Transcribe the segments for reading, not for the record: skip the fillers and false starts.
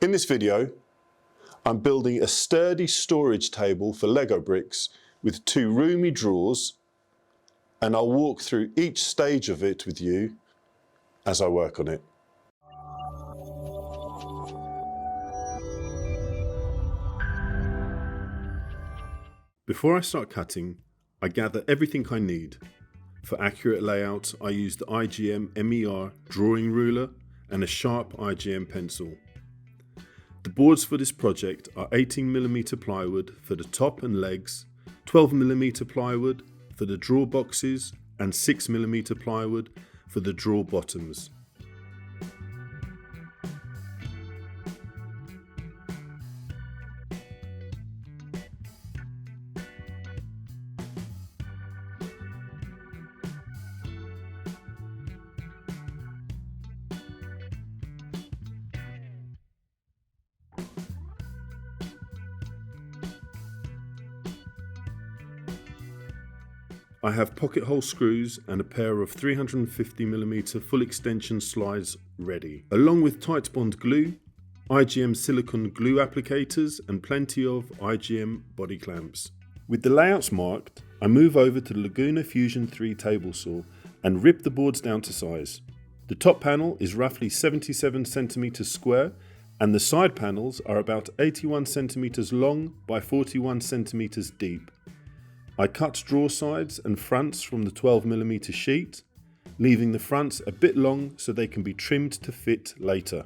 In this video, I'm building a sturdy storage table for Lego bricks with 2 roomy drawers, and I'll walk through each stage of it with you as I work on it. Before I start cutting, I gather everything I need. For accurate layout, I use the IGM MER drawing ruler and a sharp IGM pencil. The boards for this project are 18mm plywood for the top and legs, 12mm plywood for the drawer boxes, and 6mm plywood for the drawer bottoms. I have pocket hole screws and a pair of 350mm full extension slides ready, along with tight bond glue, IGM silicone glue applicators and plenty of IGM body clamps. With the layouts marked, I move over to the Laguna Fusion 3 table saw and rip the boards down to size. The top panel is roughly 77cm square and the side panels are about 81cm long by 41cm deep. I cut drawer sides and fronts from the 12mm sheet, leaving the fronts a bit long so they can be trimmed to fit later.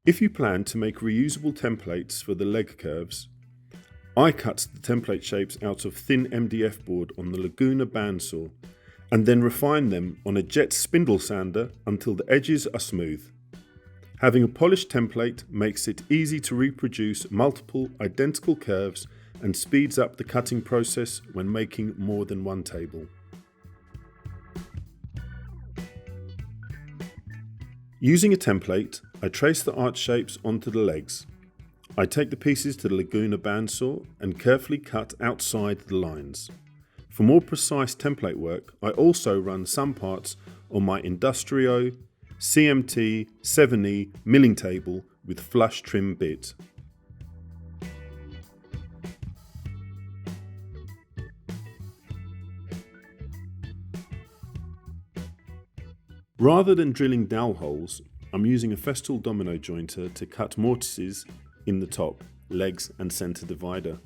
If you plan to make reusable templates for the leg curves, I cut the template shapes out of thin MDF board on the Laguna bandsaw and then refine them on a jet spindle sander until the edges are smooth. Having a polished template makes it easy to reproduce multiple identical curves and speeds up the cutting process when making more than one table. Using a template, I trace the arch shapes onto the legs. I take the pieces to the Laguna bandsaw and carefully cut outside the lines. For more precise template work, I also run some parts on my Industrio CMT 7E milling table with flush trim bit. Rather than drilling dowel holes, I'm using a Festool domino jointer to cut mortises in the top, legs and centre divider.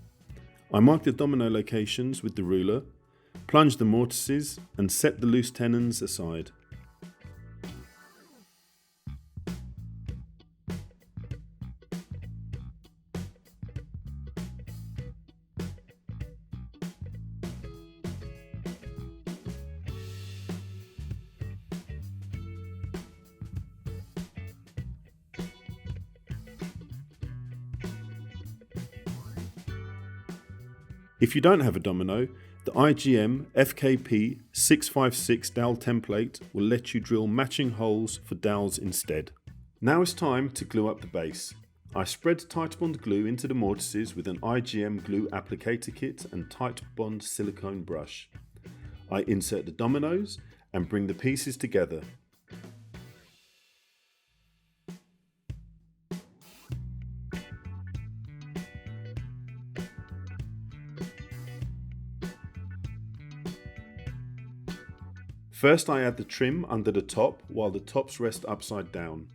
I mark the domino locations with the ruler, plunge the mortises and set the loose tenons aside. If you don't have a domino, the IGM FKP 656 dowel template will let you drill matching holes for dowels instead. Now it's time to glue up the base. I spread tight bond glue into the mortises with an IGM glue applicator kit and tight bond silicone brush. I insert the dominoes and bring the pieces together. First I add the trim under the top while the tops rest upside down.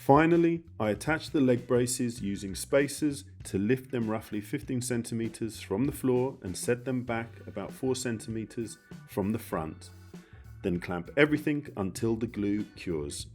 Finally, I attach the leg braces using spacers to lift them roughly 15 centimeters from the floor and set them back about 4 centimeters from the front. Then clamp everything until the glue cures.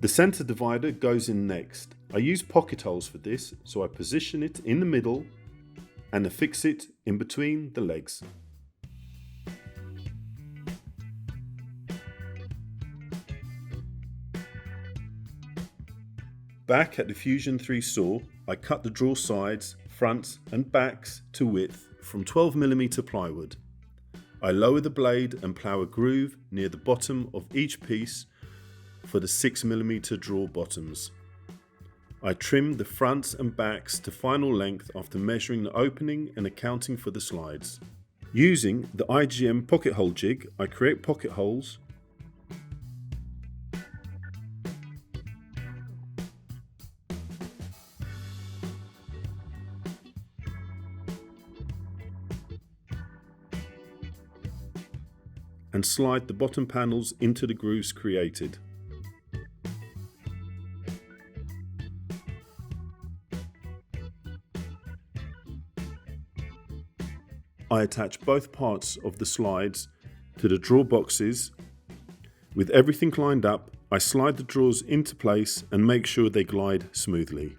The center divider goes in next. I use pocket holes for this, so I position it in the middle and affix it in between the legs. Back at the Fusion 3 saw, I cut the drawer sides, fronts and backs to width from 12mm plywood. I lower the blade and plough a groove near the bottom of each piece for the 6mm drawer bottoms. I trim the fronts and backs to final length after measuring the opening and accounting for the slides. Using the IGM pocket hole jig, I create pocket holes and slide the bottom panels into the grooves created. I attach both parts of the slides to the drawer boxes. With everything lined up, I slide the drawers into place and make sure they glide smoothly.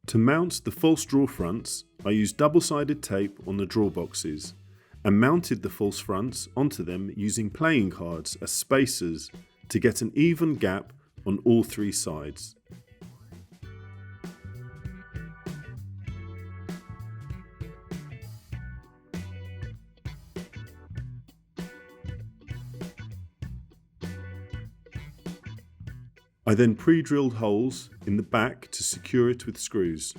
To mount the false drawer fronts, I used double-sided tape on the drawer boxes and mounted the false fronts onto them using playing cards as spacers to get an even gap on all 3 sides. I then pre-drilled holes in the back to secure it with screws.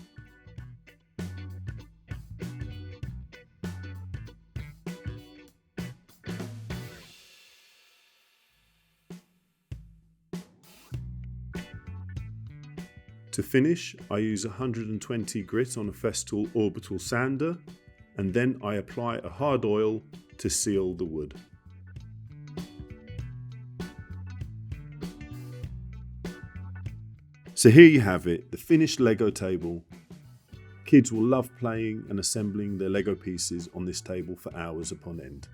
To finish, I use 120 grit on a Festool orbital sander, and then I apply a hard oil to seal the wood. So here you have it, the finished Lego table. Kids will love playing and assembling their Lego pieces on this table for hours upon end.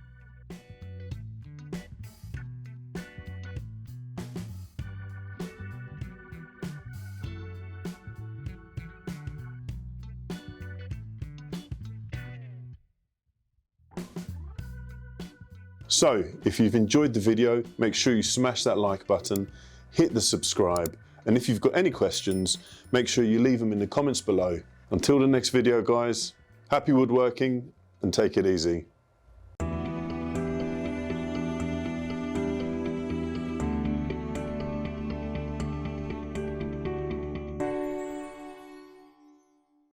So, if you've enjoyed the video, make sure you smash that like button, hit the subscribe, and if you've got any questions, make sure you leave them in the comments below. Until the next video guys, happy woodworking and take it easy.